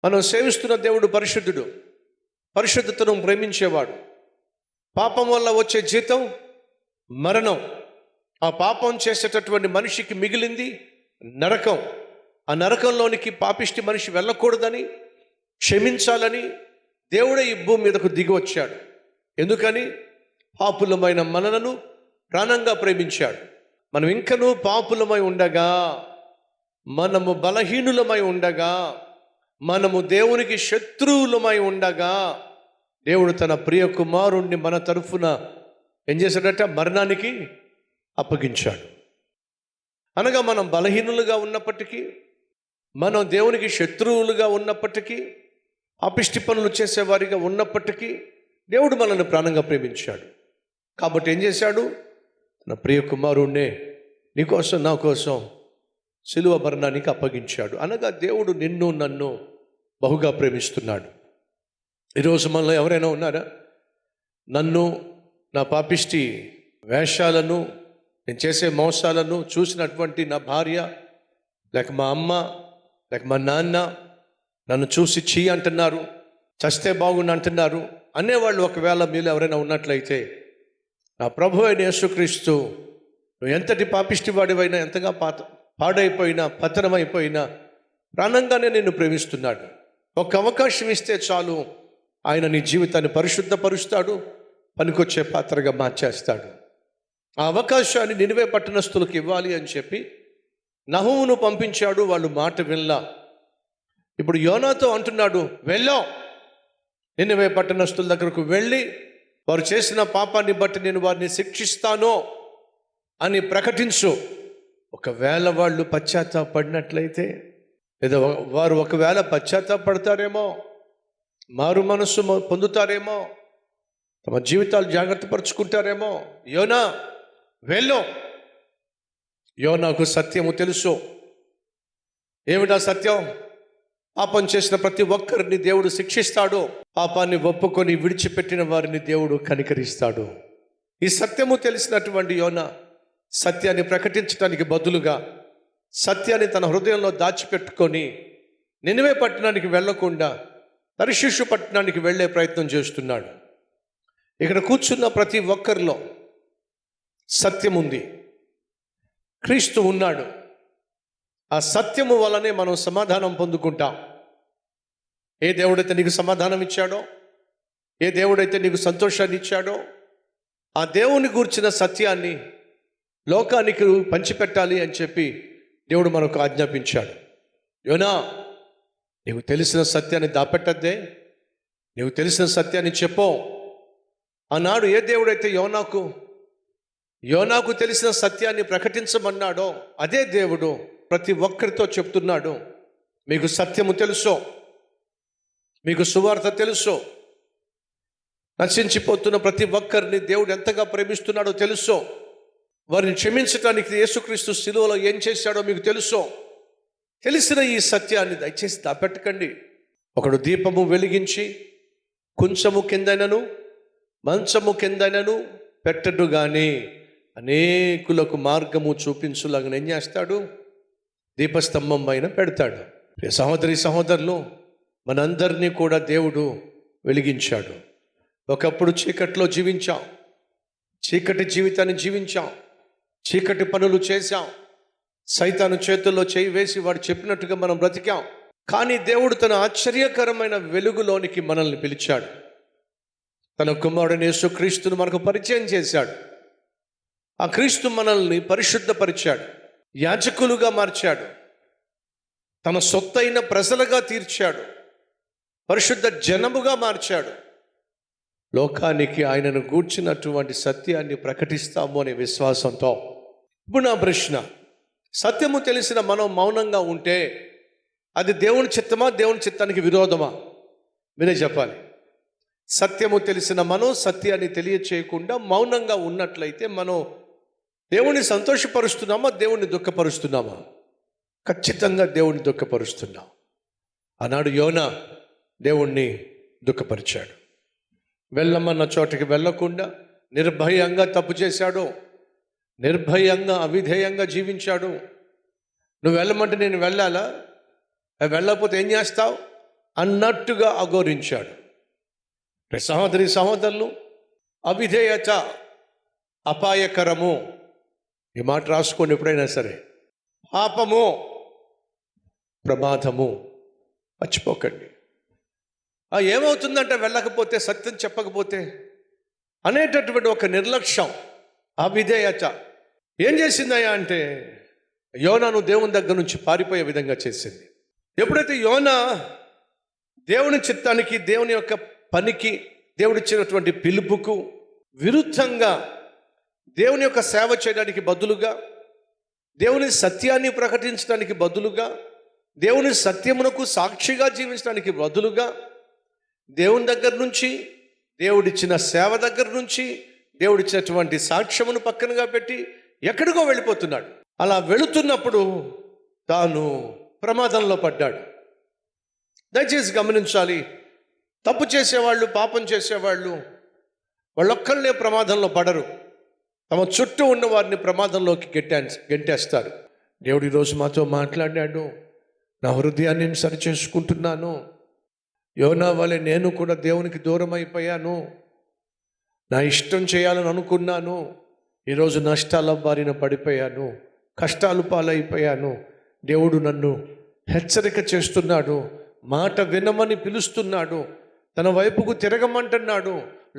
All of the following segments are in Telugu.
మనం సేవిస్తున్న దేవుడు పరిశుద్ధుడు, పరిశుద్ధతను ప్రేమించేవాడు. పాపం వల్ల వచ్చే జీతం మరణం. ఆ పాపం చేసేటటువంటి మనిషికి మిగిలింది నరకం. ఆ నరకంలోనికి పాపిష్టి మనిషి వెళ్ళకూడదని, క్షమించాలని దేవుడే ఈ భూమి మీదకు దిగి వచ్చాడు. ఎందుకని? పాపులమైన మనలను ప్రాణంగా ప్రేమించాడు. మనం ఇంకనూ పాపులమై ఉండగా, మనము బలహీనులమై ఉండగా, మనము దేవునికి శత్రువులమై ఉండగా దేవుడు తన ప్రియ కుమారుణ్ణి మన తరఫున ఏం చేశాడట? మరణానికి అప్పగించాడు. అనగా మనం బలహీనులుగా ఉన్నప్పటికీ, మనం దేవునికి శత్రువులుగా ఉన్నప్పటికీ, అపిష్టి పనులు చేసేవారిగా ఉన్నప్పటికీ దేవుడు మనల్ని ప్రాణంగా ప్రేమించాడు. కాబట్టి ఏం చేశాడు? తన ప్రియ కుమారుణ్ణే నీకోసం నా కోసం సిలువ మరణానికి అప్పగించాడు. అనగా దేవుడు నిన్ను నన్ను బహుగా ప్రేమిస్తున్నాడు. ఈరోజు మనలో ఎవరైనా ఉన్నారా? నన్ను, నా పాపిష్టి వేషాలను, నేను చేసే మోసాలను చూసినటువంటి నా భార్య, లేక మా అమ్మ, లేక మా నాన్న నన్ను చూసి చీ అంటున్నారు, చస్తే బాగుండు అంటున్నారు అనేవాళ్ళు ఒకవేళ మీరు ఎవరైనా ఉన్నట్లయితే, నా ప్రభు అయిన యేసుక్రీస్తు నువ్వు ఎంతటి పాపిష్టి వాడివైనా, ఎంతగా పాడైపోయినా, పతనమైపోయినా ప్రాణంగానే నిన్ను ప్రేమిస్తున్నాడు. ఒక అవకాశం ఇస్తే చాలు, ఆయన నీ జీవితాన్ని పరిశుద్ధపరుస్తాడు, పనికొచ్చే పాత్రగా మార్చేస్తాడు. ఆ అవకాశాన్ని నినివే పట్టణస్థులకు ఇవ్వాలి అని చెప్పి నహూమును పంపించాడు. వాళ్ళు మాట వినలా. ఇప్పుడు యోనాతో అంటున్నాడు, వెళ్ళాం, నినివే పట్టణస్థుల దగ్గరకు వెళ్ళి వారు చేసిన పాపాన్ని బట్టి నేను వారిని శిక్షిస్తాను అని ప్రకటించు. ఒకవేళ వాళ్ళు పశ్చాత్తాపడినట్లయితే, లేదా వారు ఒకవేళ పశ్చాత్తాపడతారేమో, మారు మనస్సు పొందుతారేమో, తమ జీవితాలు జాగ్రత్త పరుచుకుంటారేమో. యోనా వెళ్ళు. యోనాకు సత్యము తెలుసు. ఏమిటా సత్యం? పాపం చేసిన ప్రతి ఒక్కరిని దేవుడు శిక్షిస్తాడు. పాపాన్ని ఒప్పుకొని విడిచిపెట్టిన వారిని దేవుడు కనికరిస్తాడు. ఈ సత్యము తెలిసినటువంటి యోనా సత్యాన్ని ప్రకటించడానికి బదులుగా సత్యాన్ని తన హృదయంలో దాచిపెట్టుకొని నినివే పట్టణానికి వెళ్లకుండా తర్షీషు పట్టణానికి వెళ్ళే ప్రయత్నం చేస్తున్నాడు. ఇక్కడ కూర్చున్న ప్రతి ఒక్కరిలో సత్యం ఉంది, క్రీస్తు ఉన్నాడు. ఆ సత్యము వల్లనే మనం సమాధానం పొందుకుంటాం. ఏ దేవుడైతే నీకు సమాధానం ఇచ్చాడో, ఏ దేవుడైతే నీకు సంతోషాన్ని ఇచ్చాడో, ఆ దేవుని గూర్చిన సత్యాన్ని లోకానికి పంచిపెట్టాలి అని చెప్పి దేవుడు మనకు ఆజ్ఞాపించాడు. యోనా, నీకు తెలిసిన సత్యాన్ని దాపెట్టద్దే, నీకు తెలిసిన సత్యాన్ని చెప్పు. ఆనాడు ఏ దేవుడైతే యోనాకు తెలిసిన సత్యాన్ని ప్రకటించమన్నాడో అదే దేవుడు ప్రతి ఒక్కరితో చెప్తున్నాడు, మీకు సత్యము తెలుసో, మీకు సువార్త తెలుసో, నశించిపోతున్న ప్రతి ఒక్కరిని దేవుడు ఎంతగా ప్రేమిస్తున్నాడో తెలుసో, వారిని క్షమించడానికి యేసుక్రీస్తు శిలువలో ఏం చేశాడో మీకు తెలుసో. తెలిసిన ఈ సత్యాన్ని దయచేసి దాపెట్టకండి. ఒకడు దీపము వెలిగించి కొంచెము కిందైనను మంచము కిందైనను పెట్టడు కానీ అనేకులకు మార్గము చూపించులాగా ఏం చేస్తాడు? దీపస్తంభం పైన పెడతాడు. సహోదరి సహోదరులు, మనందరినీ కూడా దేవుడు వెలిగించాడు. ఒకప్పుడు చీకట్లో జీవించాం, చీకటి జీవితాన్ని జీవించాం, చీకటి పనులు చేశాం, సైతాను చేతుల్లో చేయి వేసి వాడు చెప్పినట్టుగా మనం బ్రతికాం. కానీ దేవుడు తన ఆశ్చర్యకరమైన వెలుగులోనికి మనల్ని పిలిచాడు. తన కుమారుడైన యేసుక్రీస్తును మనకు పరిచయం చేశాడు. ఆ క్రీస్తు మనల్ని పరిశుద్ధపరిచాడు, యాజకులుగా మార్చాడు, తన సొత్తైన ప్రజలుగా తీర్చాడు, పరిశుద్ధ జనముగా మార్చాడు. లోకానికి ఆయనను గూర్చినటువంటి సత్యాన్ని ప్రకటిస్తాము అనే విశ్వాసంతో. ఇప్పుడు నా ప్రశ్న, సత్యము తెలిసిన మనం మౌనంగా ఉంటే అది దేవుని చిత్తమా, దేవుని చిత్తానికి విరోధమా? మీరే చెప్పాలి. సత్యము తెలిసిన మనం సత్యాన్ని తెలియచేయకుండా మౌనంగా ఉన్నట్లయితే మనం దేవుణ్ణి సంతోషపరుస్తున్నామా, దేవుణ్ణి దుఃఖపరుస్తున్నామా? ఖచ్చితంగా దేవుణ్ణి దుఃఖపరుస్తున్నాం. ఆనాడు యోనా దేవుణ్ణి దుఃఖపరిచాడు. వెళ్ళమన్న చోటకి వెళ్ళకుండా నిర్భయంగా తప్పు చేశాడు, నిర్భయంగా అవిధేయంగా జీవించాడు. నువ్వు వెళ్ళమంటే నేను వెళ్ళాలా? వెళ్ళకపోతే ఏం చేస్తావు? అన్నట్టుగా అఘోరించాడు. సహోదరి సహోదరులు, అవిధేయత అపాయకరము. ఈ మాట రాసుకోండి ఎప్పుడైనా సరే. పాపము, ప్రమాదము, మర్చిపోకండి. ఏమవుతుందంటే వెళ్ళకపోతే, సత్యం చెప్పకపోతే అనేటటువంటి ఒక నిర్లక్ష్యం, అవిధేయత ఏం చేసిందయ్యా అంటే యోనాను దేవుని దగ్గర నుంచి పారిపోయే విధంగా చేసింది. ఎప్పుడైతే యోనా దేవుని చిత్తానికి, దేవుని యొక్క పనికి, దేవుడిచ్చినటువంటి పిలుపుకు విరుద్ధంగా దేవుని యొక్క సేవ చేయడానికి బదులుగా, దేవుని సత్యాన్ని ప్రకటించడానికి బదులుగా, దేవుని సత్యమునకు సాక్షిగా జీవించడానికి బదులుగా, దేవుని దగ్గర నుంచి, దేవుడిచ్చిన సేవ దగ్గర నుంచి, దేవుడిచ్చినటువంటి సాక్ష్యమును పక్కనగా పెట్టి ఎక్కడికో వెళ్ళిపోతున్నాడు. అలా వెళుతున్నప్పుడు తాను ప్రమాదంలో పడ్డాడు. దయచేసి గమనించాలి, తప్పు చేసేవాళ్ళు, పాపం చేసేవాళ్ళు వాళ్ళొక్కళ్ళే ప్రమాదంలో పడరు, తమ చుట్టూ ఉన్న వారిని ప్రమాదంలోకి గెంటేస్తారు. దేవుడు ఈరోజు మాతో మాట్లాడాడు. నా హృదయాన్ని నేను సరిచేసుకుంటున్నాను. యోనా వలె నేను కూడా దేవునికి దూరం అయిపోయాను. నా ఇష్టం చేయాలని అనుకున్నాను. ఈరోజు నష్టాల బారిన పడిపోయాను, కష్టాలు పాలైపోయాను. దేవుడు నన్ను హెచ్చరిక చేస్తున్నాడు, మాట వినమని పిలుస్తున్నాడు, తన వైపుకు తిరగమంటున్నాడు,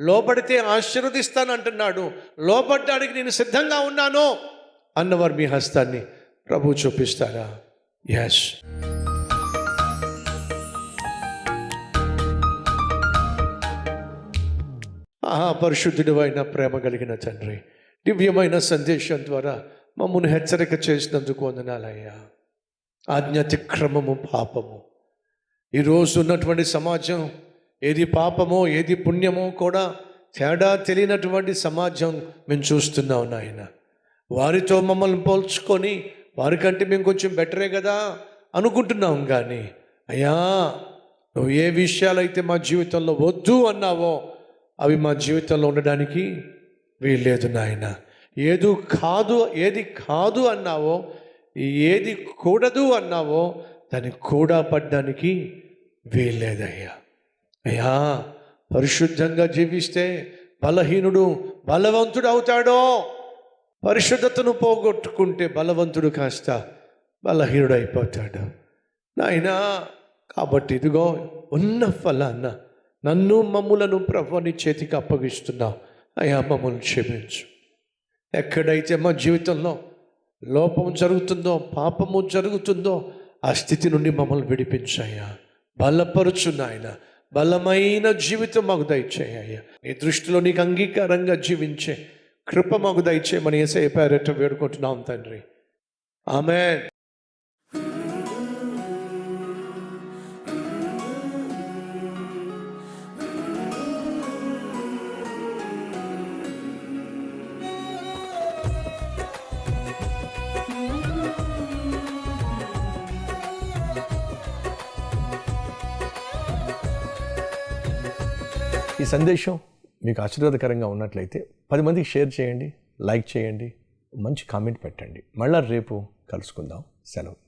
లోబడితే ఆశీర్వదిస్తానంటున్నాడు. లోబడ్డానికి నేను సిద్ధంగా ఉన్నాను అన్నవారు మీ హస్తాన్ని ప్రభు చూపిస్తారా? ఎస్. పరిశుద్ధుడు అయిన ప్రేమ కలిగిన తండ్రి, దివ్యమైన సందేశం ద్వారా మమ్మల్ని హెచ్చరిక చేసినందుకు వందనాలయ్యా. ఆజ్ఞాతిక్రమము పాపము. ఈరోజు ఉన్నటువంటి సమాజం ఏది పాపమో ఏది పుణ్యమో కూడా తేడా తెలియనటువంటి సమాజం మేము చూస్తున్నాం నాయన. వారితో మమ్మల్ని పోల్చుకొని వారికంటే మేము కొంచెం బెటరే కదా అనుకుంటున్నాం. కానీ అయ్యా, నువ్వు ఏ విషయాలైతే మా జీవితంలో వద్దు అన్నావో అవి మా జీవితంలో ఉండడానికి వీల్లేదు నాయన. ఏది కాదు అన్నావో, ఏది కూడదు అన్నావో దాన్ని కూడా పడ్డానికి వీల్లేదయ్యా. అయ్యా, పరిశుద్ధంగా జీవిస్తే బలహీనుడు బలవంతుడు అవుతాడో, పరిశుద్ధతను పోగొట్టుకుంటే బలవంతుడు కాస్త బలహీనుడు అయిపోతాడు నాయనా. కాబట్టి ఇదిగో ఉన్న ఫలాన్న నన్ను మమ్ములను ప్రభువు నీ చేతికి అప్పగిస్తున్నావు. అయ్యా, మమ్మల్ని క్షమించు. ఎక్కడైతే మా జీవితంలో లోపం జరుగుతుందో, పాపము జరుగుతుందో ఆ స్థితి నుండి మమ్మల్ని విడిపించాయా. బలపరుచు నాయన. బలమైన జీవితం మాకు దయచేయ్యా. నీ దృష్టిలో నీకు అంగీకారంగా జీవించే కృప మాకు దయచేయమని యేసయ్య పేరట వేడుకుంటున్నాం తండ్రి. ఆమేన్. ఈ సందేశం మీకు ఆశీర్వాదకరంగా ఉన్నట్లయితే 10 మందికి షేర్ చేయండి, లైక్ చేయండి, మంచి కామెంట్ పెట్టండి. మళ్ళా రేపు కలుసుకుందాం. సెలవు.